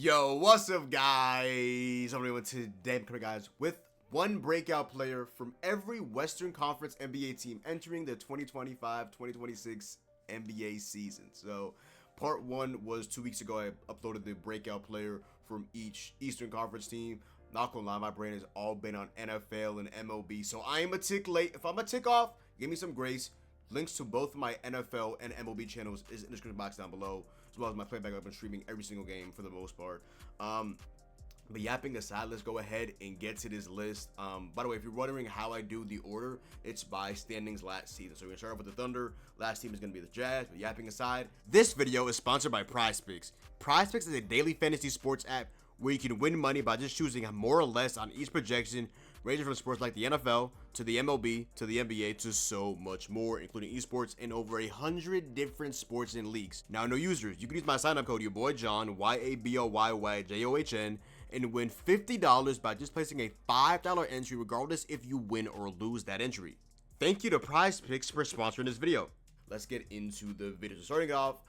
Yo, what's up, guys? I'm with today, guys, with one breakout player from every Western Conference NBA team entering the 2025-2026 NBA season. So, part one was 2 weeks ago. I uploaded the breakout player from each Eastern Conference team. Not gonna lie, my brain has all been on NFL and MLB, so I am a tick late. If I'm a tick off, give me some grace. Links to both my NFL and MLB channels is in the description box down below, as well as my Playback. I've been streaming every single game for the most part. But yapping aside, let's go ahead and get to this list. By the way, if you're wondering how I do the order, it's by standings last season. So we're gonna start off with the Thunder. Last team is gonna be the Jazz. But yapping aside, this video is sponsored by PrizePicks. PrizePicks is a daily fantasy sports app where you can win money by just choosing more or less on each projection, ranging from sports like the NFL to the MLB to the NBA to so much more, including esports and over 100 different sports and leagues. Now, no users, you can use my sign-up code, your boy John, YABOYYJOHN, and win $50 by just placing a $5 entry regardless if you win or lose that entry. Thank you to PrizePicks for sponsoring this video. Let's get into the video. So starting off,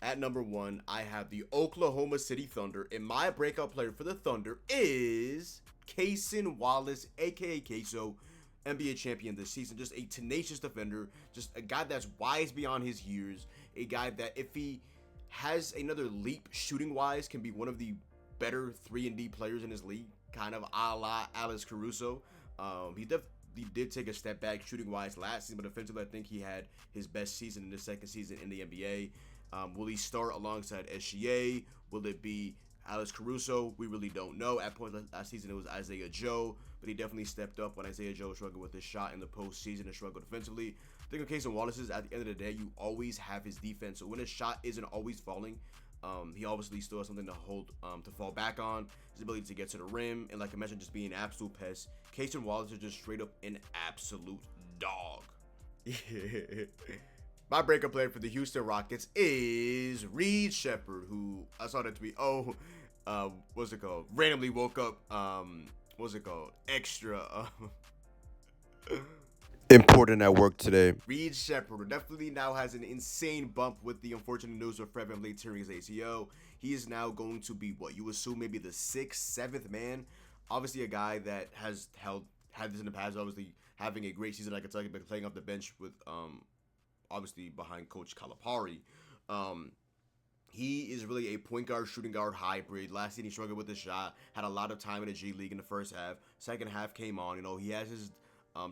at number one, I have the Oklahoma City Thunder, and my breakout player for the Thunder is Cason Wallace, aka Queso, NBA champion this season. Just a tenacious defender, just a guy that's wise beyond his years, a guy that if he has another leap shooting wise can be one of the better 3-and-D players in his league, kind of a la Alex Caruso. He did take a step back shooting wise last season, but defensively I think he had his best season in the second season in the NBA. Will he start alongside SGA? Will it be Alex Caruso? We really don't know. At points last season, it was Isaiah Joe, but he definitely stepped up when Isaiah Joe struggled with his shot in the postseason and struggled defensively. I think of Cason Wallace is, at the end of the day, you always have his defense. So when his shot isn't always falling, he obviously still has something to hold, to fall back on. His ability to get to the rim, and like I mentioned, just being an absolute pest. Cason Wallace is just straight up an absolute dog. My breakup player for the Houston Rockets is Reed Sheppard, who I saw that tweet. What's it called? Randomly woke up. What's it called? Extra. Important at work today. Reed Sheppard definitely now has an insane bump with the unfortunate news of Fred VanVleet tearing his ACL. He is now going to be what you assume maybe the 6th, 7th man. Obviously, a guy that has had this in the past. Obviously, having a great season at Kentucky, but playing off the bench with obviously behind Coach Calipari. He is really a point guard, shooting guard hybrid. Last season he struggled with his shot, had a lot of time in the G League in the first half. Second half came on. He has his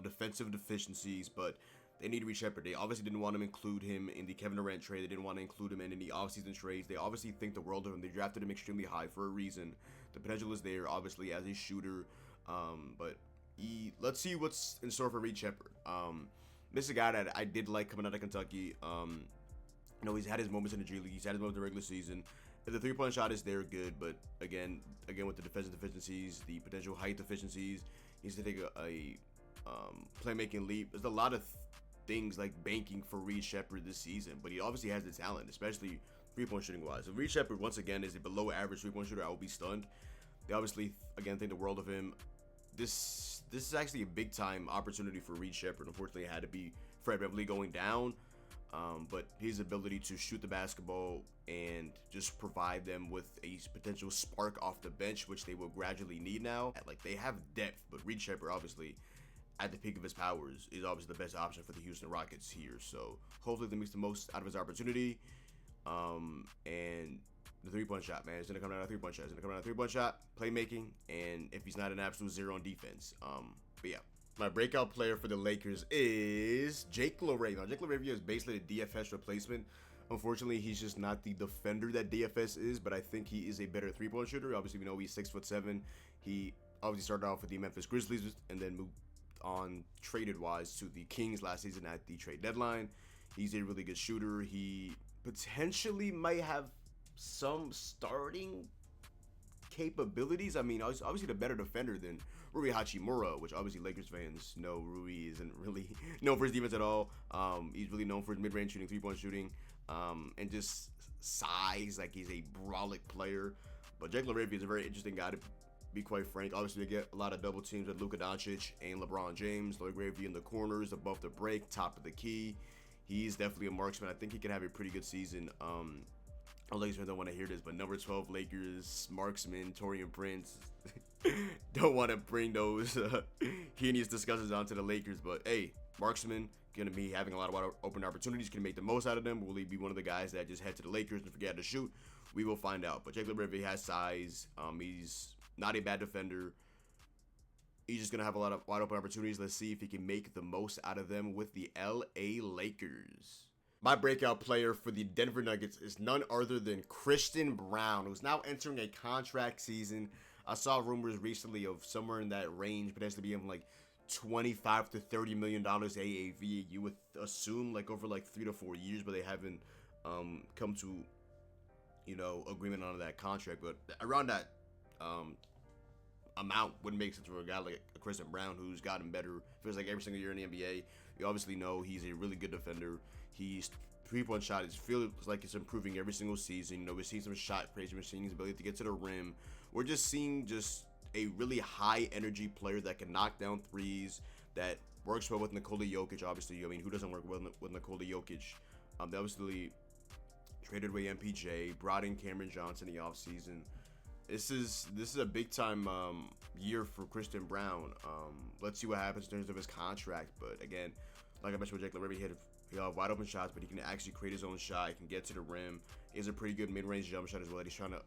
defensive deficiencies, but they need to reach Sheppard. They obviously didn't want to include him in the Kevin Durant trade. They didn't want to include him in any offseason trades. They obviously think the world of him. They drafted him extremely high for a reason. The potential is there, obviously, as a shooter. But let's see what's in store for Reed Sheppard. This is a guy that I did like coming out of Kentucky. He's had his moments in the G League. He's had his moments in the regular season. If the three-point shot is there, good. But again, with the defensive deficiencies, the potential height deficiencies, he needs to take a playmaking leap. There's a lot of things like banking for Reed Sheppard this season, but he obviously has the talent, especially three-point shooting wise. If Reed Sheppard once again is a below-average three-point shooter, I will be stunned. They obviously again think the world of him. This is actually a big time opportunity for Reed Sheppard. Unfortunately, it had to be Fred VanVleet going down, but his ability to shoot the basketball and just provide them with a potential spark off the bench, which they will gradually need now. They have depth, but Reed Sheppard obviously at the peak of his powers is obviously the best option for the Houston Rockets here. So hopefully they makes the most out of his opportunity. And the three-point shot, man. It's going to come down to a three-point shot. It's going to come down to a three-point shot, playmaking, and if he's not an absolute zero on defense. But yeah. My breakout player for the Lakers is Jake LaRavia. Now, Jake LaRavia is basically the DFS replacement. Unfortunately, he's just not the defender that DFS is, but I think he is a better three-point shooter. Obviously, we know he's 6'7". He obviously started off with the Memphis Grizzlies and then moved on traded-wise to the Kings last season at the trade deadline. He's a really good shooter. He potentially might have some starting capabilities. I mean, obviously the better defender than Rui Hachimura, which obviously Lakers fans know Rui isn't really known for his defense at all. He's really known for his mid-range shooting, three-point shooting, and just size. He's a brolic player. But Jake LaRavia is a very interesting guy, to be quite frank. Obviously, they get a lot of double teams with Luka Doncic and LeBron James. LaRavia in the corners, above the break, top of the key. He's definitely a marksman. I think he can have a pretty good season. Lakers fans don't want to hear this, but number 12 Lakers marksman Taurean Prince don't want to bring those heinous discussions onto the Lakers. But hey, marksman gonna be having a lot of open opportunities. Can make the most out of them. Will he be one of the guys that just head to the Lakers and forget to shoot? We will find out. But Jake LaRivia has size. He's not a bad defender. He's just gonna have a lot of wide open opportunities. Let's see if he can make the most out of them with the LA Lakers. My breakout player for the Denver Nuggets is none other than Christian Braun, who's now entering a contract season. I saw rumors recently of somewhere in that range, potentially being like $25 to $30 million AAV. You would assume like over like 3 to 4 years, but they haven't come to, agreement on that contract. But around that amount wouldn't make sense for a guy like Christian Braun, who's gotten better, feels like every single year in the NBA. You obviously know he's a really good defender. He's three-point shot. It feels like it's improving every single season. We're seeing some shot creation. We're seeing his ability to get to the rim. We're just seeing a really high energy player that can knock down threes, that works well with Nikola Jokic. Obviously, I mean, who doesn't work well with Nikola Jokic? They obviously traded away MPJ, brought in Cameron Johnson in the offseason. This is a big time year for Christian Braun. Let's see what happens in terms of his contract. But again, like I mentioned with Jake LaRivia, he'll have wide open shots, but he can actually create his own shot. He can get to the rim. He has a pretty good mid-range jump shot as well. He's trying to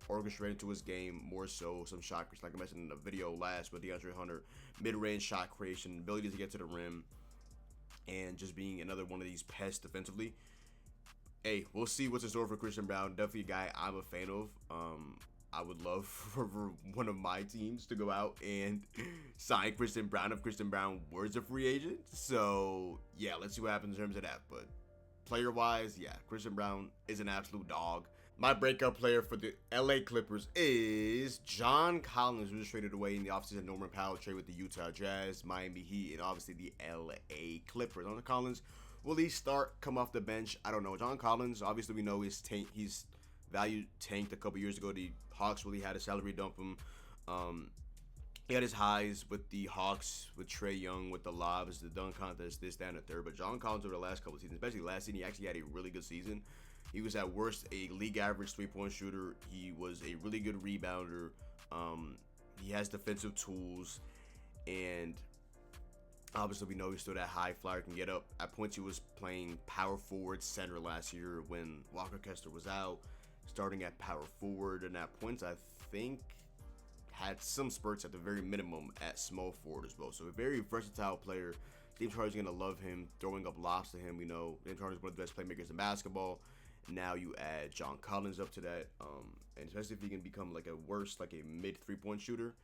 orchestrate into his game more so. Some shot creation, like I mentioned in the video last with DeAndre Hunter, mid-range shot creation, ability to get to the rim, and just being another one of these pests defensively. Hey, we'll see what's in store for Christian Braun. Definitely a guy I'm a fan of. I would love for one of my teams to go out and sign Christian Braun if Christian Braun was a free agent. So, yeah, let's see what happens in terms of that. But player-wise, yeah, Christian Braun is an absolute dog. My breakout player for the LA Clippers is John Collins, who was traded away in the offseason. Norman Powell trade with the Utah Jazz, Miami Heat, and obviously the LA Clippers. On the Collins, will he come off the bench? I don't know. John Collins, obviously we know he's value tanked a couple years ago. The Hawks really had a salary dump him. He had his highs with the Hawks, with Trae Young, with the lobs, the dunk contest, this, that, and the third. But John Collins over the last couple of seasons, especially last season, he actually had a really good season. He was at worst a league average three-point shooter. He was a really good rebounder. He has defensive tools, and obviously we know he's still that high flyer, can get up. At points he was playing power forward center last year when Walker Kessler was out, starting at power forward, and at points I think had some spurts at the very minimum at small forward as well. So a very versatile player. James Harden's going to love him, throwing up lobs to him. We know James Harden's one of the best playmakers in basketball. Now you add John Collins up to that, and especially if he can become like a mid three-point shooter,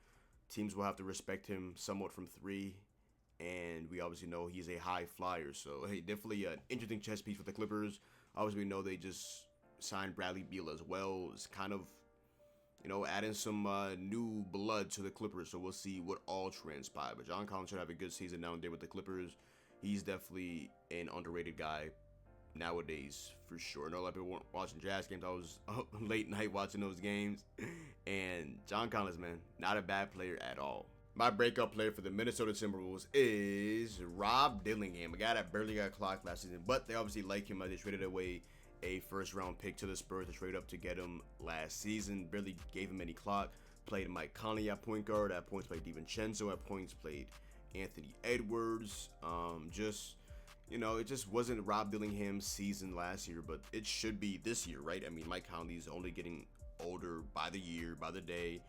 teams will have to respect him somewhat from three. And we obviously know he's a high flyer. So, hey, definitely an interesting chess piece for the Clippers. Obviously, we know they just signed Bradley Beal as well. It's kind of, adding some new blood to the Clippers. So, we'll see what all transpire. But John Collins should have a good season down there with the Clippers. He's definitely an underrated guy nowadays, for sure. I know a lot of people weren't watching Jazz games. I was up late night watching those games. And John Collins, man, not a bad player at all. My breakout player for the Minnesota Timberwolves is Rob Dillingham, a guy that barely got clocked last season, but they obviously like him as they traded away a first-round pick to the Spurs to trade up to get him last season. Barely gave him any clock. Played Mike Conley at point guard. At points played DiVincenzo. At points played Anthony Edwards. It just wasn't Rob Dillingham's season last year, but it should be this year, right? I mean, Mike Conley's only getting older by the year, by the day.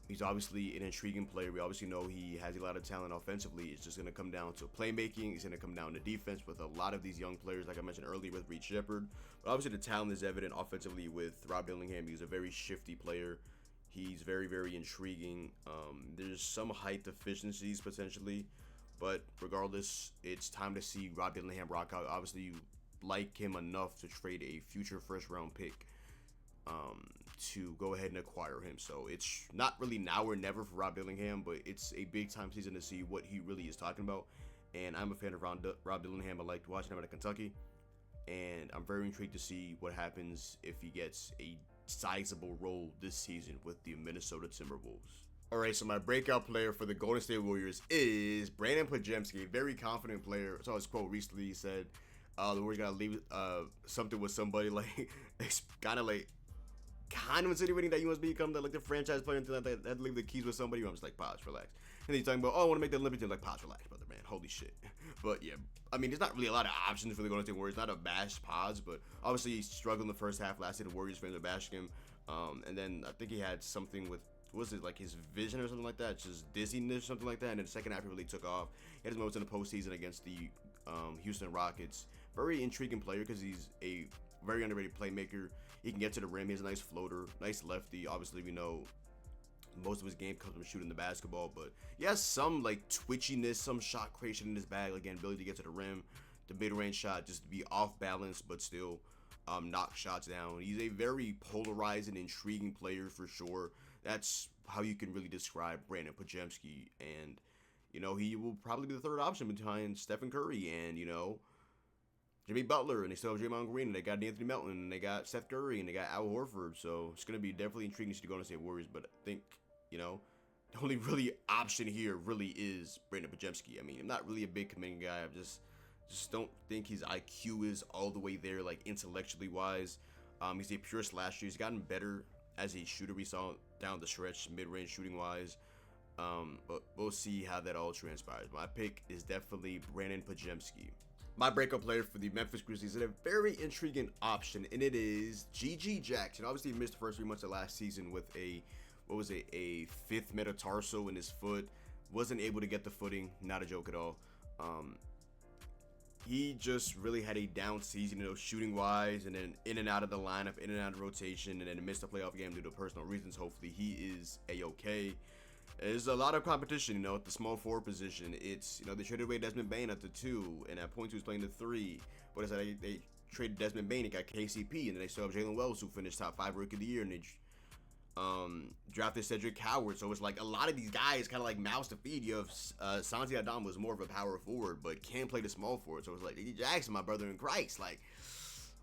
He's obviously an intriguing player. We obviously know he has a lot of talent offensively. It's just going to come down to playmaking. It's going to come down to defense with a lot of these young players, like I mentioned earlier with Reed Shepherd. But obviously the talent is evident offensively with Rob Dillingham. He's a very shifty player. He's very, very intriguing. There's some height deficiencies potentially, but regardless, it's time to see Rob Dillingham rock out. Obviously, you like him enough to trade a future first-round pick to go ahead and acquire him. So it's not really now or never for Rob Dillingham, but it's a big time season to see what he really is talking about. And I'm a fan of Rob Dillingham. I liked watching him out of Kentucky, and I'm very intrigued to see what happens if he gets a sizable role this season with the Minnesota Timberwolves. All right, so my breakout player for the Golden State Warriors is Brandon Podziemski, a very confident player. I saw his quote recently. He said, The Warriors gotta leave something with somebody like it's kind of insinuating that you must become the franchise player and that they leave the keys with somebody. I'm just like, pause, relax. And then he's talking about, oh, I want to make the Olympic team. Like, pause, relax, brother, man. Holy shit. But yeah, I mean, there's not really a lot of options for the Golden State Warriors. Not a bash pause, but obviously he struggled in the first half. Last year, the Warriors fans were bashing him. And then I think he had something with, was it like his vision or something like that? Just dizziness or something like that. And then the second half, he really took off. He had his moments in the postseason against the Houston Rockets. Very intriguing player because he's a very underrated playmaker. He can get to the rim. He has a nice floater, nice lefty. Obviously, we know most of his game comes from shooting the basketball, but he has some like twitchiness, some shot creation in his bag. Again, ability to get to the rim, the mid-range shot, just to be off balance, but still knock shots down. He's a very polarizing, intriguing player for sure. That's how you can really describe Brandon Pajemski, and you know he will probably be the third option behind Stephen Curry and Jimmy Butler, and they still have Draymond Green, and they got Anthony Melton, and they got Seth Curry, and they got Al Horford. So it's going to be definitely intriguing to see the Golden State Warriors. But I think, the only really option here really is Brandon Pajemski. I mean, I'm not really a big committing guy. I just don't think his IQ is all the way there, like intellectually wise. He's a pure slasher. He's gotten better as a shooter. We saw down the stretch, mid-range shooting wise. But we'll see how that all transpires. My pick is definitely Brandon Pajemski. My breakout player for the Memphis Grizzlies is a very intriguing option, and it is G.G. Jackson. Obviously, he missed the first 3 months of last season with a fifth metatarsal in his foot. Wasn't able to get the footing. Not a joke at all. He just really had a down season, shooting wise, and then in and out of the lineup, in and out of rotation, and then missed a playoff game due to personal reasons. Hopefully, he is a-okay. There's a lot of competition, at the small forward position. It's, they traded away Desmond Bane at the 2, and at point 2 he's playing the 3. But it's like they traded Desmond Bane, and got KCP, and then they still have Jalen Wells, who finished top 5 rookie of the year, and they drafted Cedric Howard. So it's like a lot of these guys kind of like mouths to feed. You have Santi Adam was more of a power forward, but can play the small forward. So it's like G.G. Jackson, my brother in Christ, like.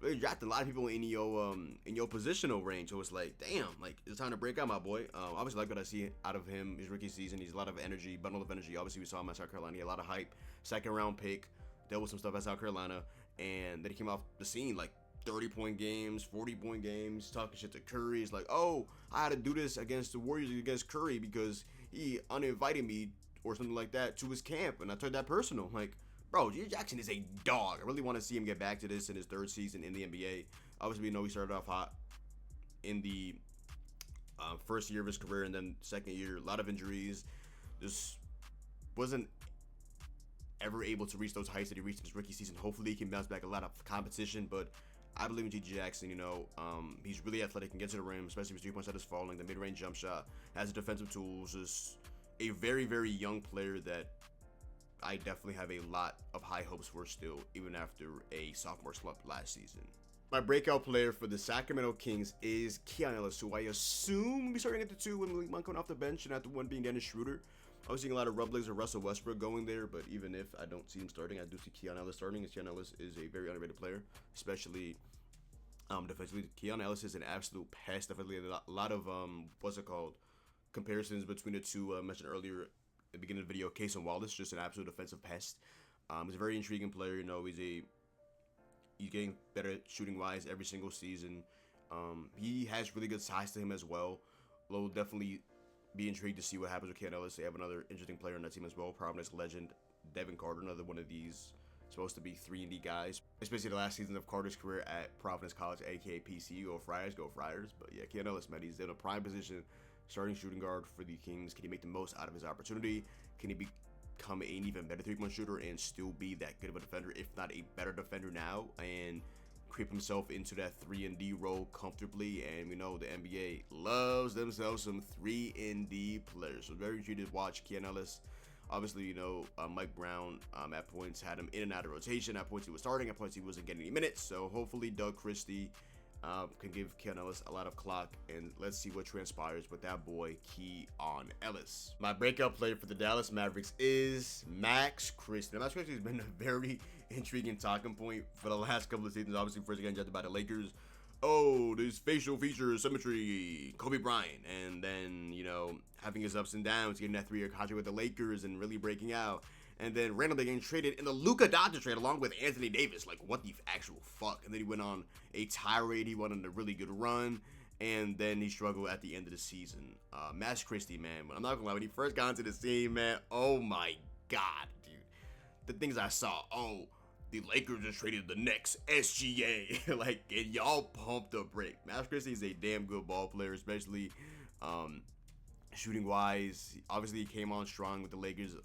They drafted a lot of people in your positional range, so it's like, damn, like it's time to break out, my boy. Obviously, like what I see out of him his rookie season, he's a lot of energy, bundle of energy. Obviously, we saw him at South Carolina, he had a lot of hype, second round pick, dealt with some stuff at South Carolina, and then he came off the scene like 30-point games, 40-point games, talking shit to Curry. It's like, oh, I had to do this against the Warriors against Curry because he uninvited me or something like that to his camp, and I took that personal, like. Bro, G.G. Jackson is a dog. I really want to see him get back to this in his 3rd season in the NBA. Obviously, we know he started off hot in the first year of his career, and then 2nd year, a lot of injuries. Just wasn't ever able to reach those heights that he reached in his rookie season. Hopefully, he can bounce back. A lot of competition, but I believe in G.G. Jackson. He's really athletic, can get to the rim, especially if his 3-point shot is falling. The mid-range jump shot, has the defensive tools. Just a very, very young player that I definitely have a lot of high hopes for still, even after a sophomore slump last season. My breakout player for the Sacramento Kings is Keon Ellis, who I assume will be starting at the 2 when Malik Monk coming off the bench, and at the 1 being Dennis Schroeder. I was seeing a lot of rumblings of Russell Westbrook going there, but even if I don't see him starting, I do see Keon Ellis starting, and Keon Ellis is a very underrated player, especially defensively. Keon Ellis is an absolute pest. Definitely a lot of, comparisons between the two mentioned earlier at the beginning of the video. Case and Wallace, just an absolute defensive pest. He's a very intriguing player. He's getting better at shooting wise every single season. He has really good size to him as well. We'll definitely be intrigued to see what happens with Keon Ellis. They have another interesting player on that team as well. Providence legend Devin Carter, another one of these supposed to be 3-and-D guys. Especially the last season of Carter's career at Providence College, aka PC. Go Friars, go Friars. But yeah, Keon Ellis, man, he's in a prime position. Starting shooting guard for the Kings. Can he make the most out of his opportunity? Can he become an even better 3-point shooter and still be that good of a defender, if not a better defender now, and creep himself into that 3-and-D role comfortably? And we know the NBA loves themselves some 3-and-D players. So very intrigued to watch Keon Ellis. Obviously, Mike Brown at points had him in and out of rotation. At points he was starting. At points he wasn't getting any minutes. So hopefully Doug Christie can give Keon Ellis a lot of clock, and let's see what transpires with that boy Keon Ellis. My breakout player for the Dallas Mavericks is Max Christie. Now, Max Christie has been a very intriguing talking point for the last couple of seasons. Obviously, first again judged by the Lakers. Oh, this facial feature symmetry, Kobe Bryant, and then having his ups and downs, getting that 3-year contract with the Lakers and really breaking out. And then randomly getting traded in the Luka Doncic trade along with Anthony Davis. Like, what the actual fuck? And then he went on a tirade. He went on a really good run. And then he struggled at the end of the season. Max Christie, man. But I'm not gonna lie, when he first got into the scene, man, oh my god, dude. The things I saw, the Lakers just traded the Knicks, SGA. Like, and y'all pumped the break. Max Christie is a damn good ball player, especially shooting wise. Obviously, he came on strong with the Lakers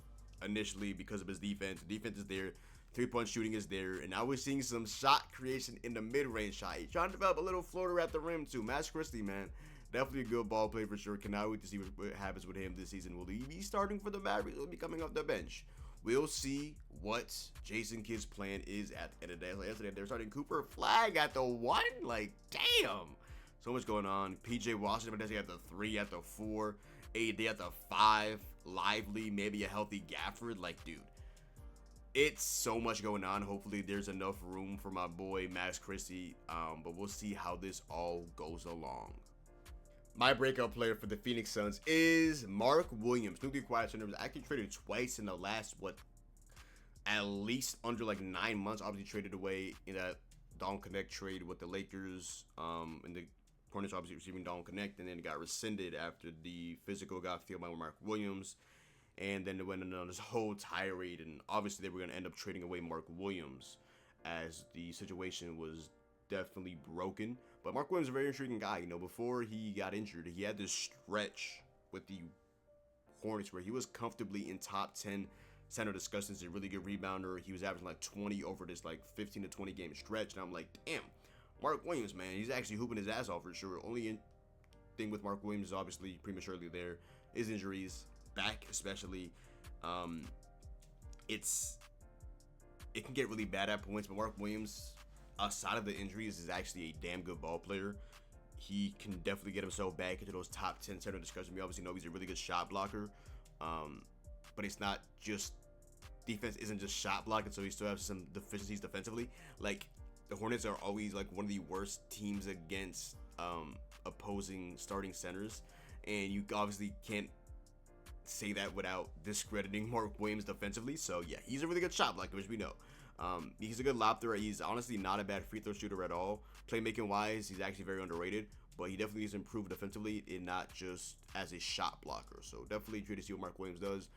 initially because of his defense. The defense is there. 3-point shooting is there. And now we're seeing some shot creation in the mid-range shot. He's trying to develop a little floater at the rim, too. Max Christie, man. Definitely a good ball player for sure. Cannot wait to see what happens with him this season. Will he be starting for the Mavericks? Will he be coming off the bench? We'll see what Jason Kidd's plan is at the end of the day. Like yesterday, they're starting Cooper Flag at the 1. Like, damn. So much going on. PJ Washington at the 3, at the 4. AD at the 5. Lively, maybe a healthy Gafford. Like, dude, it's so much going on. Hopefully, there's enough room for my boy Max Christie. But we'll see how this all goes along. My breakout player for the Phoenix Suns is Mark Williams. Newly acquired center, was actually traded twice in the last, at least under like 9 months. Obviously traded away in that Don Connect trade with the Lakers. And the Hornets obviously receiving Don Connect, and then it got rescinded after the physical got filled by Mark Williams. And then they went on this whole tirade, and obviously they were going to end up trading away Mark Williams as the situation was definitely broken. But Mark Williams is a very intriguing guy. You know, before he got injured, he had this stretch with the Hornets where he was comfortably in top 10 center discussions, a really good rebounder. He was averaging like 20 over this like 15 to 20 game stretch. And I'm like, damn, Mark Williams, man, he's actually hooping his ass off for sure. Only thing with Mark Williams is obviously prematurely there is injuries, back especially. It can get really bad at points, but Mark Williams, outside of the injuries, is actually a damn good ball player. He can definitely get himself back into those top 10 center discussions. We obviously know he's a really good shot blocker, but it's not just defense isn't just shot blocking, so he still has some deficiencies defensively. Like, the Hornets are always like one of the worst teams against opposing starting centers, and you obviously can't say that without discrediting Mark Williams defensively. So yeah, he's a really good shot blocker, which we know. He's a good lob threat. He's honestly not a bad free throw shooter at all. Playmaking wise, he's actually very underrated, but he definitely needs to improve defensively and not just as a shot blocker. So definitely intrigued to see what Mark Williams does.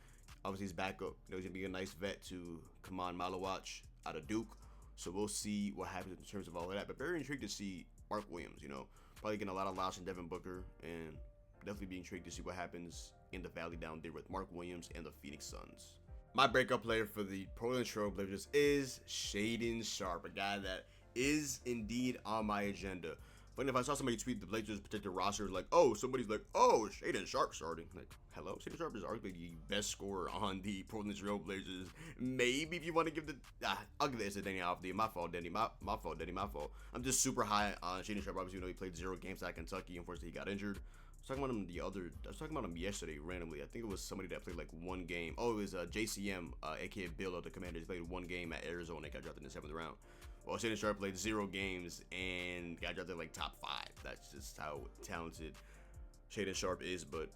Obviously, his backup, he's gonna be a nice vet to Kaman Malawach out of Duke. So we'll see what happens in terms of all of that. But very intrigued to see Mark Williams. You know, probably getting a lot of lobs from Devin Booker, and definitely be intrigued to see what happens in the valley down there with Mark Williams and the Phoenix Suns. My breakout player for the Portland Trail Blazers is Shaedon Sharpe, a guy that is indeed on my agenda. But if I saw somebody tweet the Blazers particular roster, like, oh, somebody's like, oh, Shaedon Sharpe starting. Like, hello? Shaedon Sharpe is arguably the best scorer on the Portland Trail Blazers. Maybe if you want to give the... I'll give this to Danny Alfie. My fault, Danny. My fault, Danny. My fault. I'm just super high on Shaedon Sharpe. Obviously, you know, he played 0 games at Kentucky. Unfortunately, he got injured. I was talking about him yesterday randomly. I think it was somebody that played like 1 game. Oh, it was JCM, aka Bill of the Commanders. He played 1 game at Arizona and got drafted in the 7th round. Well, Shaedon Sharpe played 0 games and got drafted like top 5. That's just how talented Shaedon Sharpe is. But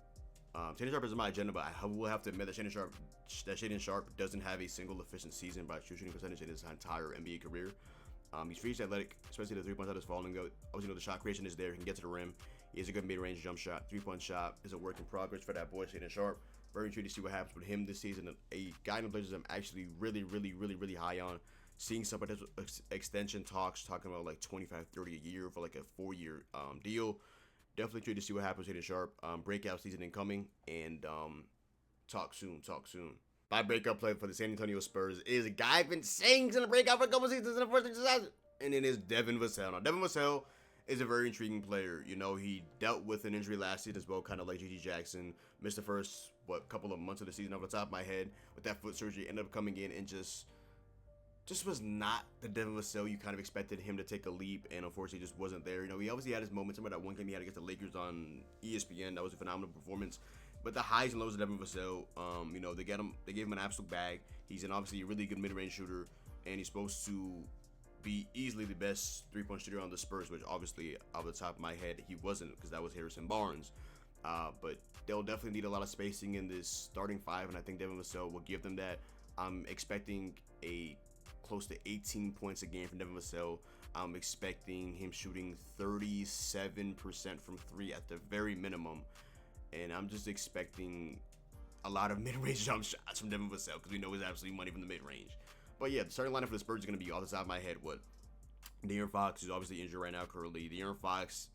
Shaedon Sharpe is on my agenda, but I will have to admit that Shaedon Sharpe doesn't have a single efficient season by shooting percentage in his entire NBA career. He's freaky athletic, especially the 3-point shot is falling. Obviously, you know, the shot creation is there. He can get to the rim. He has a good mid-range jump shot. 3-point shot is a work in progress for that boy, Shaedon Sharpe. Very intrigued to see what happens with him this season. A guy in the Blazers I'm actually really high on. Seeing some potential extension talks, talking about like 25-30 a year for like a 4-year deal. Definitely intrigued to see what happens with Shaedon Sharpe. Breakout season incoming, and talk soon. My breakout player for the San Antonio Spurs is a guy I've been saying he's gonna break out for a couple seasons, and unfortunately just hasn't. And it is Devin Vassell. Now, Devin Vassell is a very intriguing player. You know, he dealt with an injury last season as well, kind of like J.G. Jackson. Missed the first, couple of months of the season off the top of my head with that foot surgery. Ended up coming in and just was not the Devin Vassell you kind of expected him to take a leap, and unfortunately just wasn't there. You know, he obviously had his moments. Remember that 1 game he had against the Lakers on ESPN? That was a phenomenal performance. But the highs and lows of Devin Vassell, you know, they gave him an absolute bag. He's obviously a really good mid-range shooter, and he's supposed to be easily the best 3-point shooter on the Spurs, which obviously, off the top of my head, he wasn't, because that was Harrison Barnes. But they'll definitely need a lot of spacing in this starting 5, and I think Devin Vassell will give them that. I'm expecting a close to 18 points a game from Devin Vassell. I'm expecting him shooting 37% from 3 at the very minimum. And I'm just expecting a lot of mid-range jump shots from Devin Vassell because we know he's absolutely money from the mid-range. But yeah, the starting lineup for the Spurs is going to be, off the top of my head, what? De'Aaron Fox is obviously injured right now currently. De'Aaron Fox,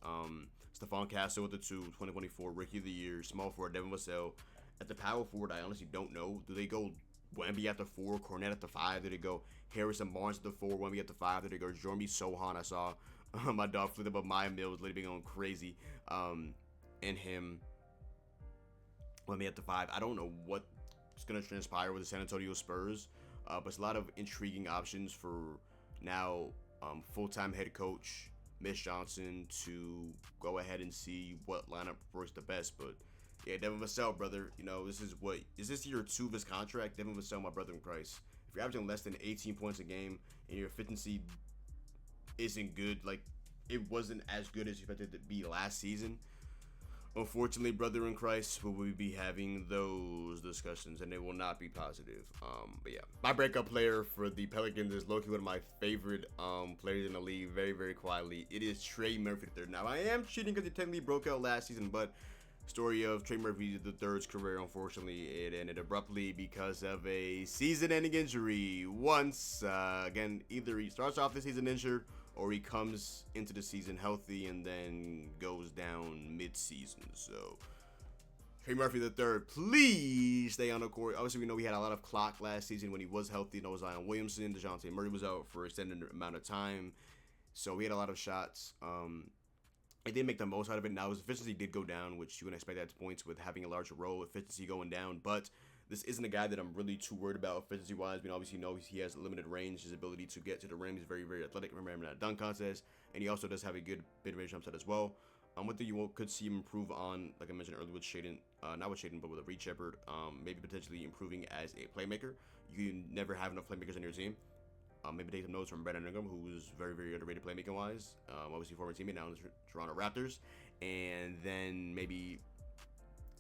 Stephon Castle with the 2024 Rookie of the Year. Small forward, Devin Vassell. At the power forward, I honestly don't know. Do they go Wemby at the 4, Cornette at the 5? Did they go Harrison Barnes at the 4, Wemby at the 5? Did they go Jormy Sohan? I saw my dog flipped up, but Maya Mills literally going crazy. And him, Wemby at the 5. I don't know what's going to transpire with the San Antonio Spurs, but it's a lot of intriguing options for now full-time head coach Mitch Johnson to go ahead and see what lineup works the best. But yeah, Devin Vassell, brother, you know, is this year 2 of his contract? Devin Vassell, my brother in Christ. If you're averaging less than 18 points a game and your efficiency isn't good, like it wasn't as good as you expected it to be last season, unfortunately, brother in Christ, we will be having those discussions, and they will not be positive. But yeah, my breakout player for the Pelicans is low-key one of my favorite players in the league, very, very quietly. It is Trey Murphy III. Now, I am cheating because he technically broke out last season, but story of Trey Murphy III's career, unfortunately, it ended abruptly because of a season-ending injury. Once, again, either he starts off the season injured, or he comes into the season healthy and then goes down mid-season. So, Trey Murphy III, please stay on the court. Obviously, we know we had a lot of clock last season when he was healthy. No Zion Williamson, DeJounte Murray was out for an extended amount of time. So, we had a lot of shots. It did make the most out of it. Now, his efficiency did go down, which you would expect at points with having a larger role, efficiency going down. But this isn't a guy that I'm really too worried about efficiency-wise. We obviously know he has limited range. His ability to get to the rim is very, very athletic. Remember him in that dunk contest. And he also does have a good mid-range jump shot as well. One thing you could see him improve on, like I mentioned earlier with Shaedon, not with Shaedon, but with Reed Shepherd, maybe potentially improving as a playmaker. You can never have enough playmakers on your team. Maybe take some notes from Brandon Ingram, who's very, very underrated playmaking-wise. Obviously, former teammate now in the Toronto Raptors. And then maybe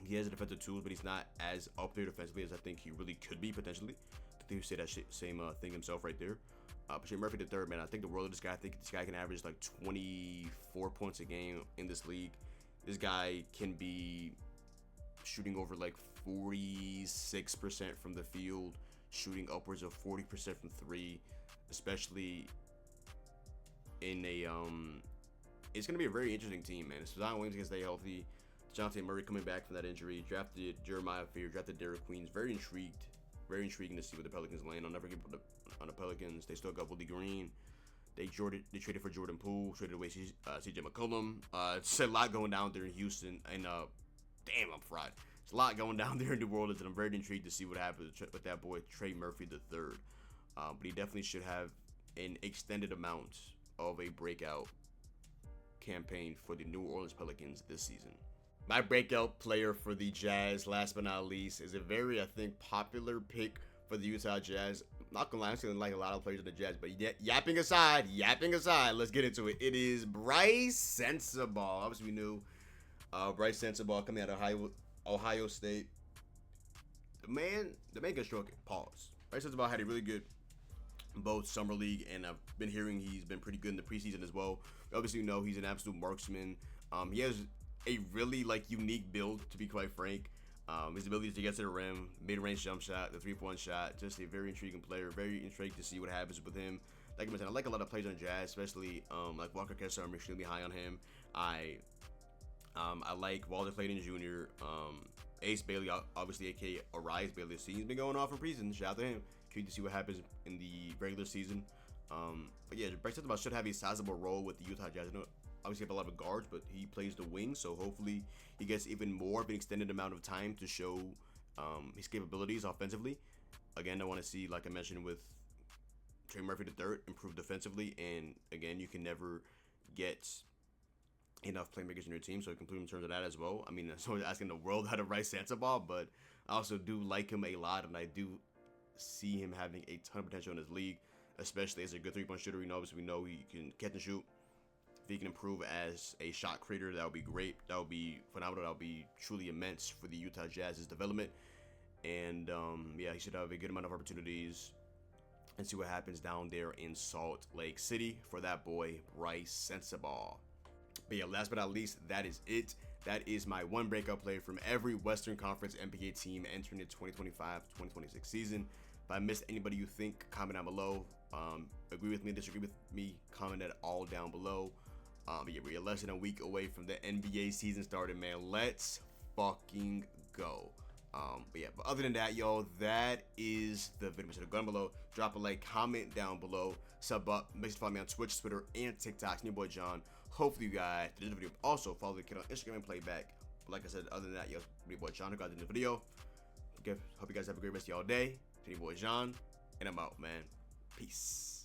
he has the defensive tools, but he's not as up there defensively as I think he really could be, potentially. I think he say that same thing himself right there. But Trey Murphy III, man, I think the world of this guy. I think this guy can average like 24 points a game in this league. This guy can be shooting over like 46% from the field, shooting upwards of 40% from 3, especially in a it's going to be a very interesting team, man. Zion Williams can stay healthy. DeJounte Murray coming back from that injury. Drafted Jeremiah Fear. Drafted Derek Queens. Very intrigued. Very intriguing to see what the Pelicans land. I'll never give up on the Pelicans. They still got Willie Green. They traded for Jordan Poole. Traded away CJ McCollum. It's a lot going down there in Houston. And damn, I'm fried. It's a lot going down there in New Orleans, and I'm very intrigued to see what happens with that boy Trey Murphy III. But he definitely should have an extended amount of a breakout campaign for the New Orleans Pelicans this season. My breakout player for the Jazz, last but not least, is a very, I think, popular pick for the Utah Jazz. I'm not gonna lie, I'm feeling like a lot of players in the Jazz, but yapping aside, let's get into it. It is Bryce Sensabaugh. Obviously, we knew Bryce Sensabaugh coming out of Ohio State. The man can stroke it. Pause. Bryce Sensabaugh had a really good both summer league, and I've been hearing he's been pretty good in the preseason as well. We obviously know he's an absolute marksman. He has a really unique build, to be quite frank. His ability to get to the rim, mid-range jump shot, the 3-point shot, just a very intriguing player. Very intrigued to see what happens with him. Like I mentioned, I like a lot of players on Jazz, especially like Walker Kessler. I'm extremely high on him. I like Walter Clayton Jr., Ace Bailey, obviously, aka Arise Bailey. He's been going off in preseason. Shout out to him. Curious to see what happens in the regular season. But yeah, Bryce Sensabaugh should have a sizable role with the Utah Jazz. I know obviously have a lot of guards, but he plays the wing, so hopefully he gets even more of an extended amount of time to show his capabilities offensively. Again, I want to see, like I mentioned with Trey Murphy III, improve defensively, and again, you can never get enough playmakers in your team, so improve in terms of that as well. I mean, I'm asking the world how to Bryce Sensabaugh, but I also do like him a lot, and I do see him having a ton of potential in his league, especially as a good 3-point shooter. We know he can catch and shoot. If he can improve as a shot creator, that would be great. That would be phenomenal. That would be truly immense for the Utah Jazz's development. And yeah, he should have a good amount of opportunities, and see what happens down there in Salt Lake City for that boy Bryce Sensabaugh. But yeah, last but not least, that is it. That is my one breakout play from every Western Conference NBA team entering the 2025-2026 season. If I missed anybody you think, comment down below. Agree with me, disagree with me, comment that all down below. But yeah, we're less than a week away from the NBA season starting, man. Let's fucking go. But yeah, but other than that, yo, that is the video. So go down below, drop a like, comment down below, sub up, make sure to follow me on Twitch, Twitter, and TikTok. It's your boy John. Hopefully you guys did the video. Also follow the kid on Instagram and Playback. But like I said, other than that, yo, your boy John. I got in the video. Okay, hope you guys have a great rest of y'all day. It's your boy John, and I'm out, man. Peace.